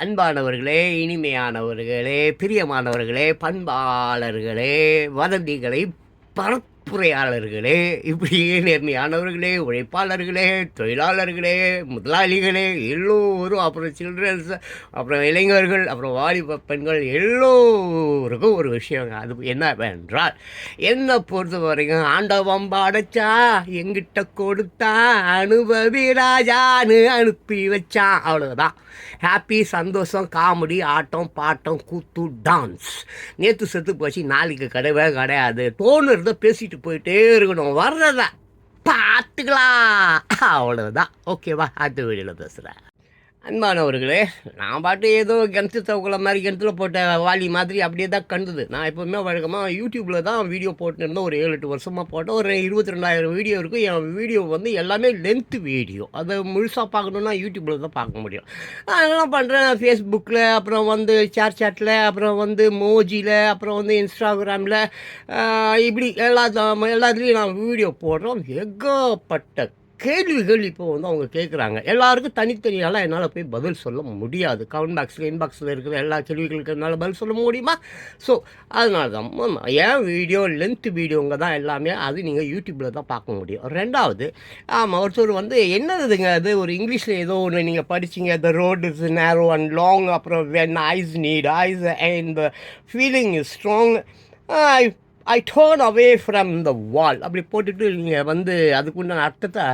அன்பானவர்களே, இனிமையானவர்களே, பிரியமானவர்களே, பண்பாளர்களே, வதந்திகளை பரப்புரையாளர்களே, இப்படியே நேர்மையானவர்களே, உழைப்பாளர்களே, தொழிலாளர்களே, முதலாளிகளே, எல்லோரும், அப்புறம் சில்ட்ரன்ஸ், அப்புறம் இளைஞர்கள், அப்புறம் வாலிப பெண்கள், எல்லோருக்கும் ஒரு விஷயங்க. அது என்னவென்றால், என்னை பொறுத்த வரைக்கும் ஆண்டவன் படைச்சா எங்கிட்ட கொடுத்தா அனுபவி ராஜான்னு அனுப்பி வச்சான், அவ்வளோதான். ஹாப்பி, சந்தோஷம், காமெடி, ஆட்டம், பாட்டம், கூத்து, டான்ஸ். நேற்று செத்து போச்சு, நாளைக்கு கிடையவே கிடையாது. தோணுறத பேசிட்டு போயிட்டே இருக்கணும், வர்றத பார்த்துக்கலாம், அவ்வளோதான். ஓகேவா? அடுத்த வீடியோவில் பேசுகிறேன். அன்பானவர்களே, நான் பாட்டு ஏதோ கிணத்து தவக்கலை மாதிரி கிணத்துல போட்ட வாலி மாதிரி அப்படியே தான் கண்டுது. நான் எப்போவுமே வழக்கமாக யூடியூப்பில் தான் வீடியோ போட்டுருந்தேன். ஒரு 7-8 வருஷமாக போட்டேன். ஒரு 22,000 வீடியோ இருக்கும். என் வீடியோ வந்து எல்லாமே லென்த்து வீடியோ. அதை முழுசாக பார்க்கணுன்னா யூடியூப்பில் தான் பார்க்க முடியும். நான் என்ன பண்ணுறேன், ஃபேஸ்புக்கில், அப்புறம் வந்து ஷேர்சாட்டில், அப்புறம் வந்து மோஜியில், அப்புறம் வந்து இன்ஸ்டாகிராமில், இப்படி எல்லாத்துலேயும் நான் வீடியோ போடுறோம். ஏகப்பட்ட கேள்விகள் இப்போ வந்து அவங்க கேட்குறாங்க. எல்லாருக்கும் தனித்தனியாலாம் என்னால் போய் பதில் சொல்ல முடியாது. கமெண்ட் பாக்ஸில், இன்பாக்ஸில் இருக்கிற எல்லா கேள்விகளுக்கு என்னால் பதில் சொல்ல முடியுமா? ஸோ அதனால தான் ஏன் வீடியோ லென்த் வீடியோங்க தான் எல்லாமே. அது நீங்கள் யூடியூப்பில் தான் பார்க்க முடியும். ரெண்டாவது, ஆமாம், ஒருத்தர் வந்து என்னதுங்க அது, ஒரு இங்கிலீஷில் ஏதோ ஒன்று நீங்கள் படிச்சிங்க, த ரோட் இஸ் நேரோ அண்ட் லாங், அப்புறம் when ice NEET ice and the feeling is strong, I turn away from the வால், அப்படி போட்டுட்டு நீங்கள் வந்து அதுக்குண்டான அர்த்தத்தை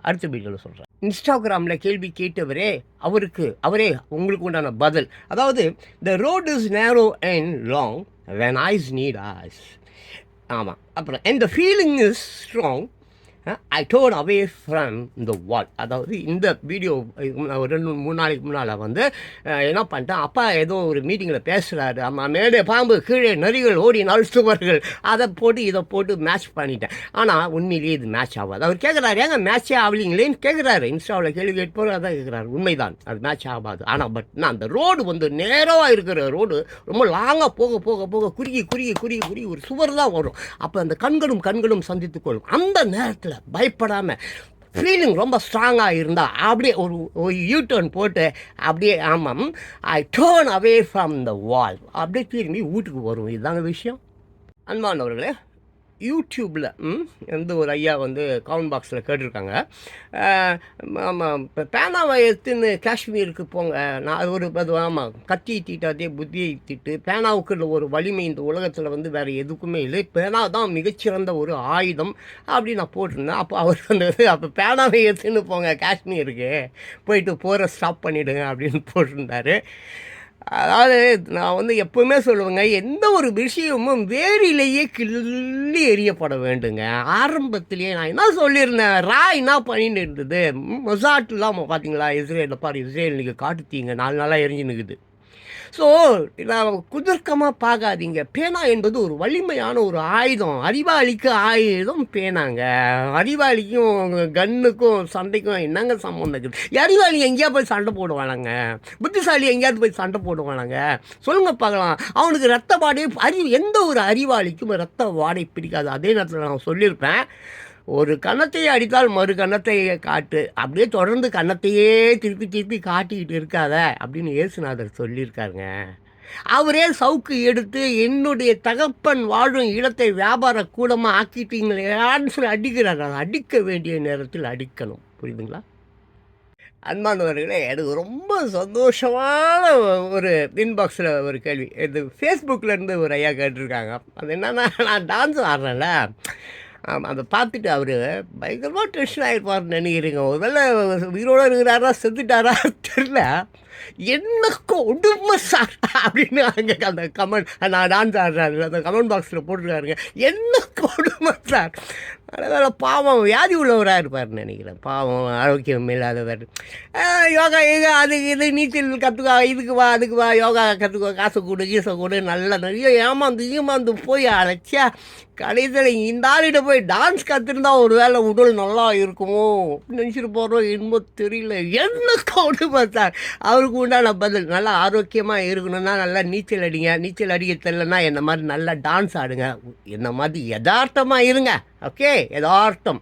அடுத்த வீடியோவில் சொல்கிறேன். இன்ஸ்டாகிராமில் கேள்வி கேட்டவரே அவரே உங்களுக்கு உண்டான பதில். அதாவது, த ரோட் இஸ் நேரோ and long when ice NEET ice. ஆமாம். அப்புறம் and the feeling is strong, I don't away from the வால். அதாவது இந்த வீடியோ ஒரு 2-3 நாளைக்கு முன்னால் வந்து என்ன பண்ணிட்டேன், அப்பா ஏதோ ஒரு மீட்டிங்கில் பேசுகிறாரு. ஆமாம், மேலே பாம்பு, கீழே நரிகள், ஓடி நழுசுவர்கள், அதை போட்டு இதை போட்டு மேட்ச் பண்ணிட்டேன். ஆனால் உண்மையிலேயே இது மேட்ச் ஆகாது. அவர் கேட்குறாரு, ஏங்க மேட்சே ஆகலிங்களேன்னு கேட்குறாரு. இன்ஸ்டாவில் கேள்வி கேட்போம், அதான் கேட்குறாரு. உண்மைதான், அது மேட்ச் ஆகாது. ஆனால் நான் அந்த ரோடு வந்து நேராக இருக்கிற ரோடு ரொம்ப லாங்காக போக போக போக குறுகி குறுகி குறுகி குறுகி ஒரு சுவர் தான் வரும். அப்போ அந்த கண்களும் சந்தித்து கொள்ளும். அந்த நேரத்தில் பயப்படாமல் ஃபீலிங் ரொம்ப ஸ்ட்ராங்காக இருந்தால் அப்படியே ஒரு யூ-டர்ன் போட்டு அப்படியே, ஆமாம், ஐ டேர்ன் அவே ஃப்ரம் த வால், அப்படியே திரும்பி வீட்டுக்கு வரும். இதுதாங்க விஷயம். அன்பானவர்களே, யூடியூப்பில் வந்து ஒரு ஐயா வந்து கமெண்ட் பாக்ஸில் கேட்டிருக்காங்க, ஆமாம், இப்போ பேனாவை எடுத்துன்னு காஷ்மீருக்கு போங்க. நான் அது ஆமாம், கத்தி தீட்டாதே புத்தியை தீட்டு. பேனாவுக்கு ஒரு வலிமை இந்த உலகத்தில் வந்து வேறு எதுக்குமே இல்லை. பேனா தான் மிகச்சிறந்த ஒரு ஆயுதம் அப்படி நான் போட்டிருந்தேன். அப்போ அவர் வந்து, அப்போ பேனாவை எடுத்துன்னு போங்க காஷ்மீருக்கு, போயிட்டு போகிற ஸ்டாப் பண்ணிவிடுங்க அப்படின்னு போட்டிருந்தாரு. அதாவது நான் வந்து எப்போவுமே சொல்லுவேங்க, எந்த ஒரு விஷயமும் வேரிலேயே கிள்ளி எறியப்பட வேண்டுங்க. ஆரம்பத்திலேயே நான் என்ன சொல்லியிருந்தேன், என்ன பண்ணிட்டு இருந்தது, மொசாட்லாம் பார்த்தீங்களா, இஸ்ரேலில் பாரு, இஸ்ரேல் இன்றைக்கி காட்டுத்தீங்க 4 நாளாக எரிஞ்சுன்னு இருக்குது. ஸோ நான் குதர்க்கமாக பார்க்காதீங்க. பேனா என்பது ஒரு வலிமையான ஒரு ஆயுதம். அறிவாளிக்கு ஆயுதம் பேனாங்க. அறிவாளிக்கும் கன்னுக்கும் சண்டைக்கும் என்னங்க சம்மந்தம் இருக்குது? அறிவாளி எங்கேயா போய் சண்டை போடுவானாங்க? புத்திசாலி எங்கேயாவது போய் சண்டை போடுவானாங்க? சொல்லுங்கள் பார்க்கலாம். அவனுக்கு ரத்த வாடை எந்த ஒரு அறிவாளிக்கும் ரத்த வாடை பிடிக்காது. அதே நேரத்தில் நான் சொல்லியிருப்பேன், ஒரு கன்னத்தை அடித்தால் மறு கன்னத்தை காட்டு, அப்படியே தொடர்ந்து கன்னத்தையே திருப்பி திருப்பி காட்டிக்கிட்டு இருக்காத அப்படின்னு இயேசுநாதர் சொல்லியிருக்காருங்க. அவரே சவுக்கு எடுத்து என்னுடைய தகப்பன் வாழும் இடத்தை வியாபார கூடமாக ஆக்கிட்டீங்களேன்னு சொல்லி அடிக்கிறார். அதை அடிக்க வேண்டிய நேரத்தில் அடிக்கணும். புரியுதுங்களா? அன்பானவர்களே, எனக்கு ரொம்ப சந்தோஷமான ஒரு இன்பாக்ஸில் ஒரு கேள்வி. இது ஃபேஸ்புக்கிலேருந்து ஒரு ஐயா கேட்டிருக்காங்க. அது என்னென்னா, நான் டான்ஸ் ஆடுறேன்ல, அதை பார்த்துட்டு அவர் பயங்கரமாக டென்ஷன் ஆகிருப்பார்னு நினைக்கிறீங்க. ஒருவேளை உயிரோடு இருக்கிறாரா செத்துட்டாரா தெரில, என்ன கொடுமை சார் அப்படின்னு அங்கே அந்த கமெண்ட், நான் டான்ஸ் ஆடுறாரு அந்த கமெண்ட் பாக்ஸில் போட்டுருக்காருங்க, என்ன கொடுமை சார். அதனால் பாவம் வியாதி உள்ளவராக இருப்பார்னு நினைக்கிறேன். பாவம் ஆரோக்கியம் இல்லாதவர். யோகா அதுக்கு இது நீச்சல் கற்றுக்கா, இதுக்கு வா அதுக்கு வா, யோகா கற்றுக்கோ, காசு கொடு கீசை கொடு, நல்லா நிறைய ஏமாந்து போய் அழைச்சா கடைசியில் இந்த ஆளிட்ட போய் டான்ஸ் கற்றுருந்தா ஒரு வேளை உடல் நல்லா இருக்குமோ அப்படின்னு நினச்சிட்டு போகிறோம். என்னமோ தெரியல, என்ன கொடுமை சார். அவருக்கு உண்டான பதில், நல்லா ஆரோக்கியமாக இருக்கணும்னா நல்லா நீச்சல் அடிங்க. நீச்சல் அடிக்க தெரியலன்னா என்ன மாதிரி நல்லா டான்ஸ் ஆடுங்க. என்ன மாதிரி யதார்த்தமாக இருங்க. ஓகே, யதார்த்தம்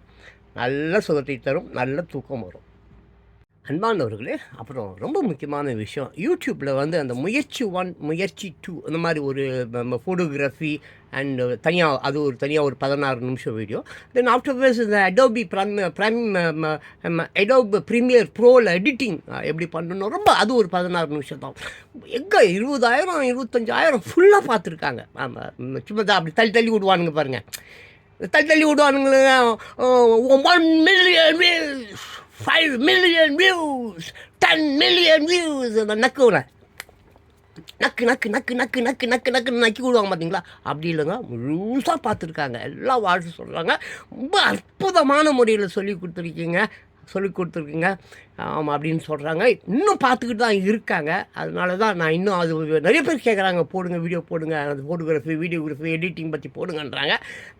நல்ல சுகத்தை தரும், நல்ல தூக்கம் வரும். அன்பானவர்களே, அப்புறம் ரொம்ப முக்கியமான விஷயம், யூடியூப்பில் வந்து அந்த முயற்சி 1, முயற்சி 2 அந்த மாதிரி ஒரு ஃபோட்டோகிராஃபி அண்ட் தனியாக அது ஒரு தனியாக ஒரு 16 நிமிஷம் வீடியோ. தென் ஆஃப்டர்வர்ஸ் இந்த அடோபி அடோப் ப்ரீமியர் ப்ரோவில் எடிட்டிங் எப்படி பண்ணணும், ரொம்ப அது ஒரு 16 நிமிஷம் தான். எங்கே 20,000 25,000 ஃபுல்லாக பார்த்துருக்காங்க. ஆமாம், சும்மா தான் அப்படி தள்ளி தள்ளி விடுவானுங்க பாருங்கள், தள்ளி விடுவானுங்க. 1 million views, 5 million views, 10 million views, அந்த நக்குவனை நக்கு நக்கு நக்கு நக்கு நக்கு நக்கு நக்குன்னு நக்கி விடுவாங்க பார்த்தீங்களா, அப்படி இல்லைங்க, முழுசாக பார்த்துருக்காங்க, எல்லாம் வாழ்த்து சொல்கிறாங்க. ரொம்ப அற்புதமான முறையில் சொல்லி கொடுத்துருக்கீங்க ஆமாம் அப்படின்னு சொல்கிறாங்க. இன்னும் பார்த்துக்கிட்டு தான் இருக்காங்க. அதனால தான் நான் இன்னும் அது நிறைய பேர் கேட்குறாங்க, போடுங்க வீடியோ போடுங்க, அந்த ஃபோட்டோகிராஃபி வீடியோகிராஃபி எடிட்டிங் பற்றி போடுங்கன்றாங்க.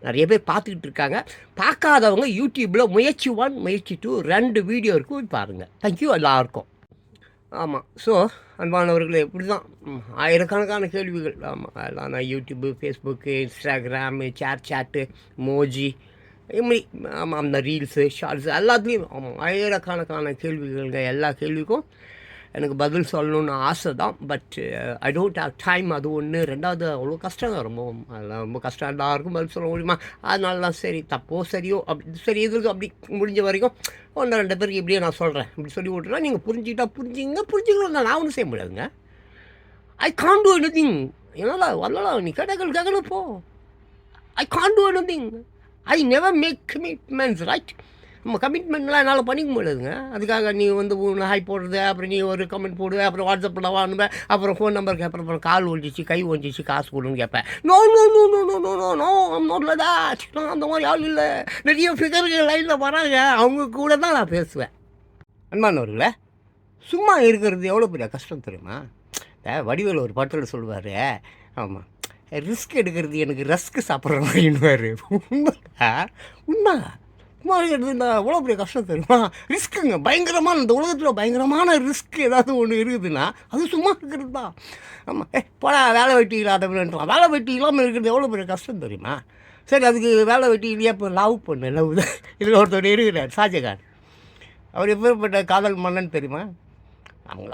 நிறைய பேர் பார்த்துக்கிட்டு இருக்காங்க. பார்க்காதவங்க யூடியூப்பில் முயற்சி 1, முயற்சி 2 2 வீடியோ இருக்கும், பாருங்கள். தேங்க்யூ எல்லாருக்கும். ஆமாம். ஸோ அன்பானவர்களே, இப்படி தான் ஆயிரக்கணக்கான கேள்விகள். ஆமாம், அதெல்லாம் நான் யூடியூப்பு, ஃபேஸ்புக்கு, இன்ஸ்டாகிராமு, சாட்டு, மோஜி, இப்படி ஆமாம் அந்த ரீல்ஸு, ஷார்ட்ஸு எல்லாத்துலேயும் ஆமாம் ஆயிரக்கணக்கான கேள்விகள்ங்க. எல்லா கேள்விக்கும் எனக்கு பதில் சொல்லணுன்னு ஆசை தான். But I don't have time. அது ஒன்று. ரெண்டாவது அவ்வளோ கஷ்டம் தான், அதெல்லாம் ரொம்ப கஷ்டம். எல்லாருக்கும் பதில் சொல்ல முடியுமா? அதனால தான் சரி, தப்போ சரியோ அப்படி சரி, இதுக்கு அப்படி முடிஞ்ச வரைக்கும் 1-2 பேருக்கு இப்படியே நான் சொல்கிறேன், இப்படி சொல்லி விட்டுறா, நீங்கள் புரிஞ்சுக்கலாம். நான் ஒன்றும் செய்ய முடியாதுங்க. I can't do anything. என்னால் வரலாம், நீ கேட்கணும் போ. I can't do anything. I never make commitments, right? நம்ம கமிட்மெண்ட்லாம் என்னால் பண்ணிக்க முடியாதுங்க. அதுக்காக நீ வந்து ஹாய் போடுறது, அப்புறம் நீ ஒரு கமெண்ட் போடுவ, அப்புறம் வாட்ஸ்அப்பில் அனுப்ப, அப்புறம் ஃபோன் நம்பர் கேட்பேன், அப்புறம் கால் ஒழிச்சிச்சு, கை ஒழிச்சிச்சு, காசு கொடுன்னு கேட்பேன். No no no no no no no no நோட்ல தான். அந்த மாதிரி ஆள் இல்லை. நிறைய ஃபிகர்கள் லைனில் வராங்க, அவங்க கூட தான் நான் பேசுவேன். அன்பானவர்களே, சும்மா இருக்கிறது எவ்வளோ பெரிய கஷ்டம் தெரியுமா? வடிவேல் ஒரு பாட்டில் சொல்லுவார், ஆமாம், ரிஸ்க் எடுக்கிறது எனக்கு ரஸ்க்கு சாப்பிட்ற மாதிரின்னுவார். உண்மை சும்மா இருக்கிறது எவ்வளோ பெரிய கஷ்டம் தெரியுமா? ரிஸ்க்குங்க, பயங்கரமான, இந்த உலகத்தில் பயங்கரமான ரிஸ்க் ஏதாவது ஒன்று இருக்குதுன்னா அது சும்மா இருக்கிறது தான். ஆமாம், போடா வேலை வெட்டி இல்லாதவன்றான். வேலை வெட்டி இல்லாமல் இருக்கிறது எவ்வளோ பெரிய கஷ்டம் தெரியுமா? சரி, அதுக்கு வேலை வெட்டி இல்லையா, இப்போ லவ் தான். இதில் ஒருத்தர் இருக்கிறார், ஷாஜகான். அவர் எப்பேற்பட்ட காதல் மன்னன் தெரியுமா?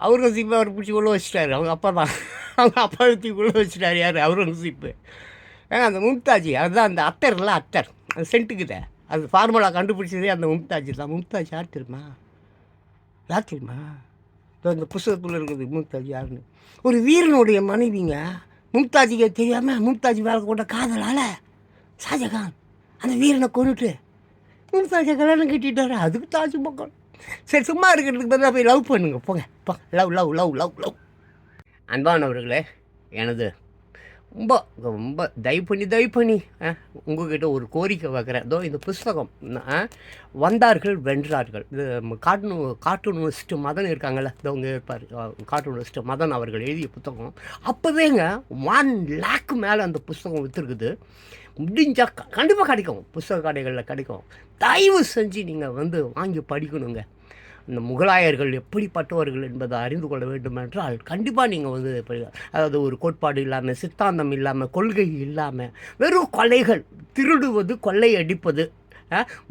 அவுரங்கசீப்பை அவர் பிடிச்சி உள்ள வச்சுட்டாரு. அவங்க அப்பா தூக்கி உள்ள வச்சுட்டாரு. யார்? அவுரங்கசீப்பு. அந்த மும்தாஜி, அதுதான் அந்த அத்தர்ல, அத்தர், அந்த சென்ட்டுக்குதே, அது ஃபார்முலா கண்டுபிடிச்சதே அந்த மும்தாஜ் தான். மும்தாஜ் யார் தெரியுமா? இந்த புத்தகத்தில் இருக்குது மும்தாஜ் யாருன்னு. ஒரு வீரனுடைய மனைவிங்க. மும்தாஜிக்கு தெரியாமல் மும்தாஜ் மேலே கொண்ட காதலால் ஷாஜகான் அந்த வீரனை கொண்டுட்டு மும்தாஜை கல்யாணம் கட்டிட்டாரு. அதுக்கு தாஜ்மஹால். சரி, சும்மா இருக்கிறதுக்கு பதிலாக போய் லவ் பண்ணுங்க, போங்க. Love love love love love. அன்பானவர்களே, எனது ரொம்ப ரொம்ப தயவு பண்ணி உங்கள்கிட்ட ஒரு கோரிக்கை வைக்கிறேன். இதோ இந்த புஸ்தகம் வந்தார்கள் வென்றார்கள், இது கார்ட்டூனிஸ்ட் மதன் இருக்காங்கள்ல, இதோ இங்கே இருப்பார், கார்ட்டூனிஸ்ட் மதன் அவர்கள் எழுதிய புத்தகம். அப்போவேங்க 1 லேக் மேலே அந்த புஸ்தகம் விற்றுருக்குது. முடிஞ்சால் கண்டிப்பாக கிடைக்கும், புஸ்தக கடைகளில் கிடைக்கும். தயவு செஞ்சு நீங்கள் வந்து வாங்கி படிக்கணுங்க. இந்த முகலாயர்கள் எப்படிப்பட்டவர்கள் என்பதை அறிந்து கொள்ள வேண்டும் என்றால் கண்டிப்பாக நீங்கள் வந்து அதாவது ஒரு கோட்பாடு இல்லாமல், சித்தாந்தம் இல்லாமல், கொள்கை இல்லாமல், வெறும் கொலைகள், திருடுவது, கொள்ளை அடிப்பது,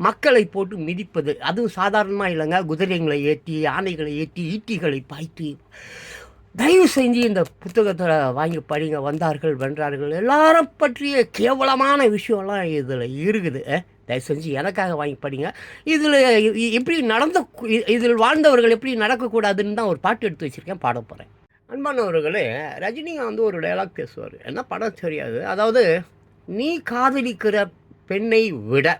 மக்களை போட்டு மிதிப்பது, அதுவும் சாதாரணமாக இல்லைங்க. குதிரைகளை ஏற்றி, யானைகளை ஏற்றி, ஈட்டிகளை பாய்த்தி. தயவு செஞ்சு இந்த புத்தகத்தை வாங்கி படிங்க. வந்தார்கள் வென்றார்கள் எல்லாரும் பற்றிய கேவலமான விஷயம்லாம் இதில் இருக்குது. தயவு செஞ்சு எனக்காக வாங்கி படிங்க. இதில் எப்படி இதில் வாழ்ந்தவர்கள் எப்படி நடக்கக்கூடாதுன்னு தான் ஒரு பாட்டு எடுத்து வச்சுருக்கேன், பாட போகிறேன். அன்பானவர்களே, ரஜினிகாந்த் ஒரு டைலாக் பேசுவார், என்ன படம் தெரியாது. அதாவது, நீ காதலிக்கிற பெண்ணை விட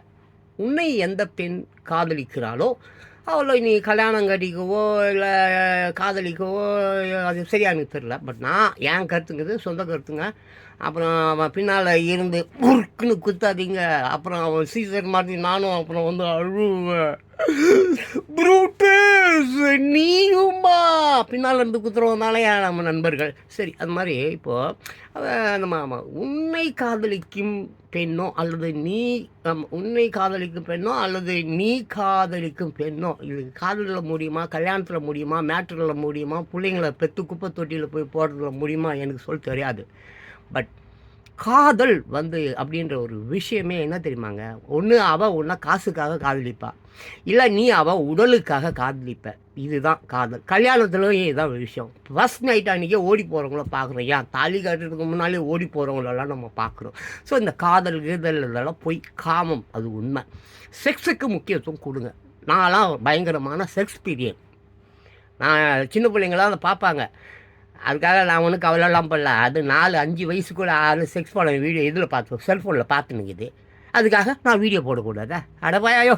உன்னை எந்த பெண் காதலிக்கிறாளோ அவளை நீ கல்யாணம் கட்டிக்கவோ இல்லை காதலிக்கவோ, அது சரியாக எனக்கு தெரியல. பட் நான் என் கருத்துங்கிறது சொந்த கருத்துங்க. அப்புறம் அவன் பின்னால் இருந்து உருக்குன்னு குத்தாதீங்க. அப்புறம் அவன் சீசர் மாதிரி நானும் அப்புறம் வந்து அழுவேன். ப்ரூட்டஸ், நீயுமா பின்னால் இருந்து குத்துறவனாலே நம்ம நண்பர்கள். சரி, அது மாதிரி இப்போது நம்ம உன்னை காதலிக்கும் பெண்ணோ அல்லது உன்னை காதலிக்கும் பெண்ணோ அல்லது நீ காதலிக்கும் பெண்ணோ, இது காதலில் முடியுமா, கல்யாணத்தில் முடியுமா, மேட்டரில் முடியுமா, பிள்ளைங்களை பெற்று குப்பை தொட்டியில் போய் போடுறதுல முடியுமா, எனக்கு சொல்ல தெரியாது. பட் காதல் வந்து அப்படின்ற ஒரு விஷயமே என்ன தெரியுமாங்க, ஒன்று அவள் ஒன்றா காசுக்காக காதலிப்பா, இல்லை நீ அவள் உடலுக்காக காதலிப்ப. இதுதான் காதல். கல்யாணத்துலையும் இதுதான் விஷயம். ஃபஸ்ட் நைட் அன்றைக்கே ஓடி போகிறவங்கள பார்க்குறோம். ஏன் தாலி கட்டுறதுக்கு முன்னாலே ஓடி போகிறவங்களெல்லாம் நம்ம பார்க்குறோம். ஸோ இந்த காதல் கீதல் இதெல்லாம் போய் காமம், அது உண்மை. செக்ஸுக்கு முக்கியத்துவம் கொடுங்க. நான்லாம் பயங்கரமான செக்ஸ் பீரியட். நான் சின்ன பிள்ளைங்களாம் அதை பார்ப்பாங்க. அதுக்காக நான் ஒன்றும் கவலைலாம் பண்ணல. அது 4-5 வயசுக்குள்ள 6 செக்ஸ் படம் வீடியோ இதில் பார்த்து செல்ஃபோனில் பார்த்து நிற்குது. அதுக்காக நான் வீடியோ போடக்கூடாதா? அடப்பாயோ.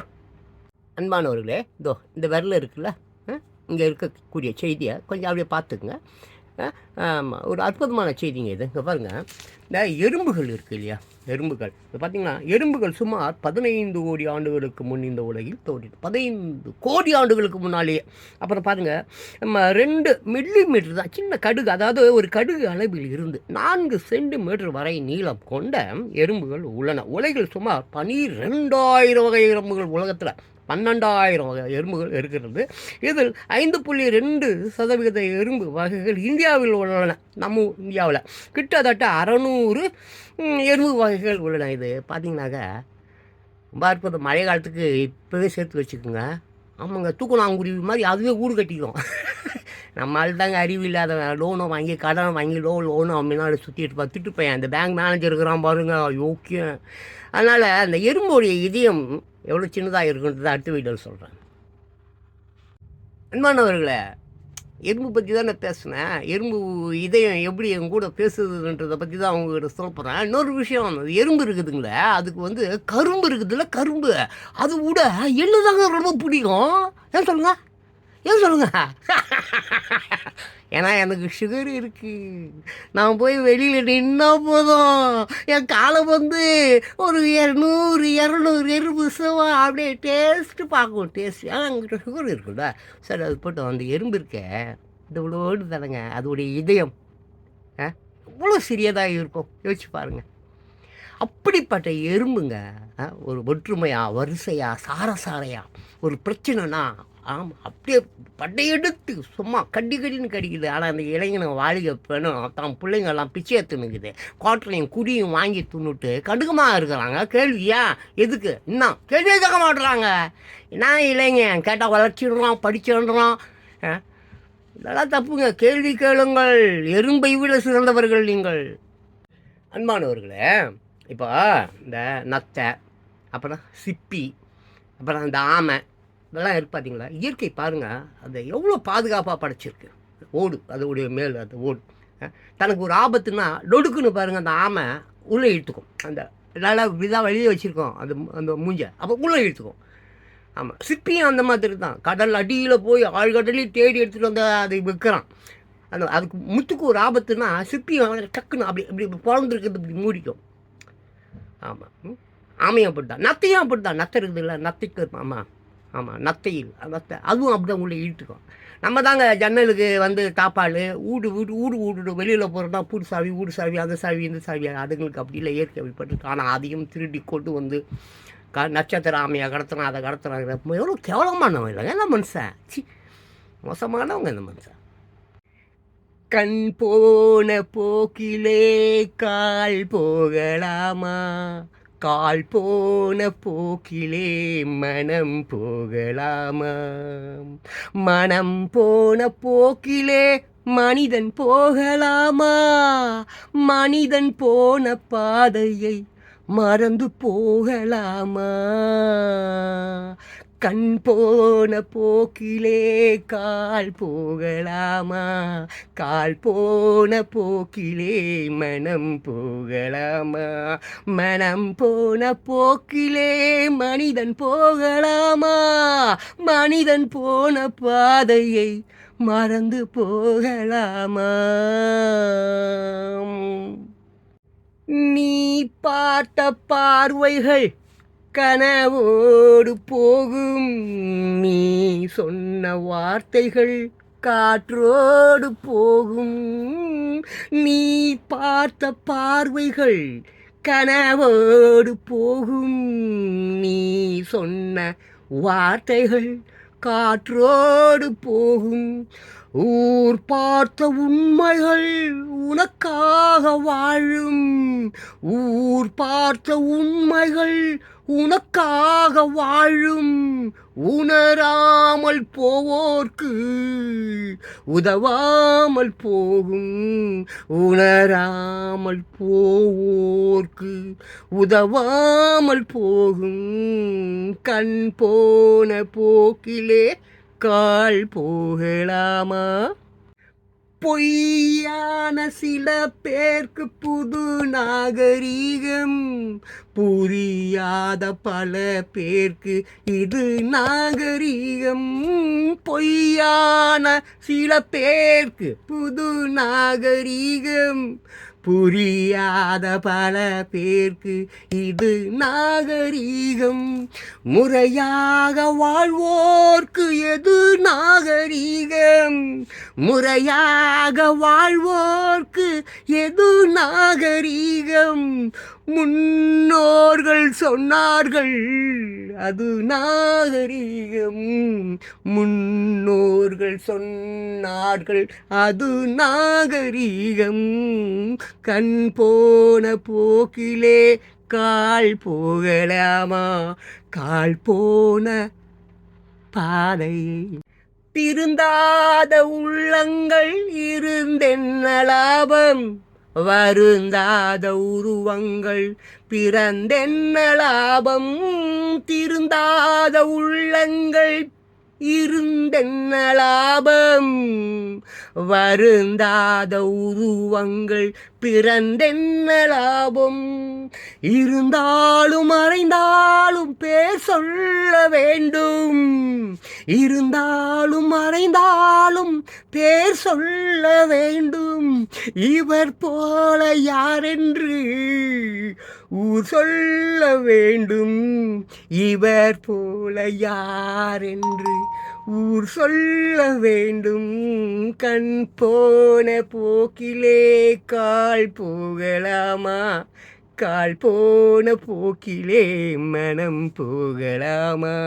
அன்பானவர்களே, இதோ இந்த விரல் இருக்குல்ல, இங்கே இருக்கக்கூடிய செய்தியை கொஞ்சம் அப்படியே பார்த்துக்குங்க. ஆமாம், ஒரு அற்புதமான செய்திங்க இது. இங்கே பாருங்கள், இந்த எறும்புகள் இருக்குது இல்லையா, எறும்புகள். இப்போ பார்த்தீங்கன்னா எறும்புகள் சுமார் 15 கோடி ஆண்டுகளுக்கு முன் இந்த உலகில் தோன்றியது. 15 கோடி ஆண்டுகளுக்கு முன்னாலேயே. அப்புறம் பாருங்கள், நம்ம 2 மில்லிமீட்டர் தான் சின்ன கடுகு, அதாவது ஒரு கடுகு அளவில் இருந்து 4 சென்டிமீட்டர் வரை நீளம் கொண்ட எறும்புகள் உள்ளன. உலகில் சுமார் 12,000 வகை எறும்புகள், உலகத்தில் 12,000 வகை எறும்புகள் இருக்கிறது. இதில் 5.2% எறும்பு வகைகள் இந்தியாவில் உள்ளன. நம்ம இந்தியாவில் கிட்டத்தட்ட 600 எறும்பு வகைகள் உள்ளன. இது பார்த்தீங்கன்னாக்கா ரொம்ப அற்புதம். மழை காலத்துக்கு இப்போவே சேர்த்து வச்சுக்கோங்க. ஆமாங்க, தூக்கணாங்குருவி மாதிரி அதுவே கூடு கட்டிக்கும். நம்மளால் தாங்க அறிவு இல்லாத லோனை வாங்கி கடனை வாங்கி லோனு அப்படின்னால சுற்றிட்டு பார்த்துட்டு போய் அந்த பேங்க் மேனேஜர் இருக்கிறான் பாருங்க, யோக்கியம். அதனால் அந்த எறும்புடைய இதயம் எவ்வளோ சின்னதாக இருக்குன்றதை அடுத்த வீடியோவில் சொல்கிறேன். அன்பானவர்களே, எறும்பு பற்றி தான் நான் பேசினேன். எறும்பு இதயம் எப்படி என் கூட பேசுதுன்றதை பற்றி தான் அவங்ககிட்ட சொல்ல போகிறேன். இன்னொரு விஷயம், அது எறும்பு இருக்குதுங்களே, அதுக்கு கரும்பு இருக்குதுல்ல, கரும்பு, அது கூட எள்ளு தாங்க ரொம்ப பிடிக்கும். ஏன் சொல்லுங்க. ஏன்னா எனக்கு சுகர் இருக்குது. நான் போய் வெளியில் நின்னா போதும், என் காலை ஒரு 100-200 எறும்பு சுவா அப்படியே டேஸ்ட்டு பார்க்கும். டேஸ்ட், ஆனால் எங்கிட்ட சுகர் இருக்குல்ல. சரி, அது போட்டு அந்த எறும்பு இருக்க இந்த இவ்வளோடு தானேங்க அதோடைய இதயம் எவ்வளோ சிறியதாக இருக்கும், யோசிச்சு பாருங்கள். அப்படிப்பட்ட எறும்புங்க ஒரு ஒற்றுமையாக, வரிசையாக, சாரசாரையாக ஒரு பிரச்சனைனா ஆமாம் அப்படியே படையெடுத்து சும்மா கடின்னு கடிக்குது. ஆனால் அந்த இளைஞனை வாலிக பெண்ணும் தான் பிள்ளைங்கள்லாம் பிச்சை எடுத்துனுக்குது. குவாட்டரையும் குடியும் வாங்கி துண்ணுட்டு கடுக்கமாக இருக்கிறாங்க. கேள்வியா எதுக்கு இன்னும் கேள்வியே கேட்க மாட்டுறாங்க. நான் இளைஞன் கேட்டால் வளர்ச்சிடுறான், படிச்சிடுறான். இதெல்லாம் தப்புங்க. கேள்வி கேளுங்கள். எறும்பை விட சிறந்தவர்கள் நீங்கள். அன்பானவர்களே, இப்போ இந்த நத்தை, அப்புறம் சிப்பி, அப்புறம் இந்த ஆமை, இதெல்லாம் இருக்கு பார்த்தீங்களா. இயற்கை பாருங்கள், அது எவ்வளோ பாதுகாப்பாக படைச்சிருக்கு. ஓடு, அதோடைய மேல் அந்த ஓடு தனக்கு ஒரு ஆபத்துன்னா லொடுக்குன்னு பாருங்கள், அந்த ஆமை உள்ளே இழுத்துக்கும். அந்த நல்லா இதாக வெளியே வச்சுருக்கோம் அந்த அந்த மூஞ்சை, அப்போ உள்ளே இழுத்துக்கும். ஆமாம், சிப்பியும் அந்த மாதிரி தான். கடல் அடியில் போய் ஆழ்கடலையும் தேடி எடுத்துகிட்டு வந்து அதை விற்கிறான். அதுக்கு முத்துக்கு ஒரு ஆபத்துன்னா சிப்பியும் டக்குன்னு அப்படி இப்படி பிறந்துருக்குது, இப்படி மூடிக்கும். ஆமாம், ஆமையும் அப்படித்தான், நத்தையும் அப்படித்தான். நத்தை இருக்குது இல்லை, நத்தைக்கு ஆமாம் நத்தையில் நத்தை அதுவும் அப்படி தான் உள்ளே இழுத்துக்கும். நம்ம தாங்க ஜன்னலுக்கு தாப்பால் ஊடு வெளியில் போகிறோம்னா பூடு சாவி, ஊடு சாவி, அந்த சாவி, இந்த சாவி. அதுங்களுக்கு அப்படி இல்லை, இயற்கை அப்படிப்பட்டு. ஆனால் அதையும் திருடி கொண்டு நட்சத்திர ஆமையாக கடத்தினா, அதை கடத்தினாங்க. எவ்வளோ கேவலமானவங்க இல்லைங்க இந்த மனுஷன். மோசமானவங்க இந்த மனுஷன். கண் போன போக்கிலே கால் போகலாமா, கால் போன போக்கிலே மனம் போகலாமா, மனம் போன போக்கிலே மனிதன் போகலாமா, மனிதன் போன பாதையை மறந்து போகலாமா, கண் போன போக்கிலே கால் போகலாமா, கால் போன போக்கிலே மனம் போகலாமா, மனம் போன போக்கிலே மனிதன் போகலாமா, மனிதன் போன பாதையை மறந்து போகலாமா. நீ பார்த்த பார்வைகள் கனவோடு போகும், நீ சொன்ன வார்த்தைகள் காற்றோடு போகும். நீ பார்த்த பார்வைகள் கனவோடு போகும், நீ சொன்ன வார்த்தைகள் காற்றோடு போகும். ஊர் பார்த்த உண்மைகள் உனக்காக வாழும், ஊர் பார்த்த உண்மைகள் உனக்காக வாழும் உணராமல் போவோர்க்கு உதவாமல் போகும். உணராமல் போவோர்க்கு உதவாமல் போகும். கண் போன போக்கிலே கால் போகலாமா? பொய்யான சில பேர்க்கு புது நாகரீகம், புரியாத பல பேர்க்கு இது நாகரீகம். பொய்யான சில பேர்க்கு புது நாகரீகம், புரியாத பல பேர்க்கு இது நாகரீகம். முறையாக வாழ்வோர்க்கு எது நாகரீகம்? முறையாக வாழ்வோர்க்கு எது நாகரீகம்? முன்னோர்கள் சொன்னார்கள் அது நாகரீகம். முன்னோர்கள் சொன்னார்கள் அது நாகரீகம். கண் போன போக்கிலே கால் போகலாமா? கால் போன பாதையை திருந்தாத உள்ளங்கள் இருந்தென்ன லாபம்? வருந்தாத உருவங்கள் பிறந்தென்ன லாபம்? திருந்தாத உள்ளங்கள் இருந்தென்ன லாபம்? வருந்தாத உருவங்கள் பிறந்தென்ன லாபம்? இருந்தாலும் மறைந்தாலும் பேர் சொல்ல வேண்டும். இருந்தாலும் மறைந்தாலும் பேர் சொல்ல வேண்டும். இவர் போல யாரென்று ஊர் சொல்ல வேண்டும். இவர் போல யாரென்று ஊர் சொல்ல வேண்டும். கண் போன போக்கிலே கால் போகலாமா? கால் போன போக்கிலே மனம் போகலாமா?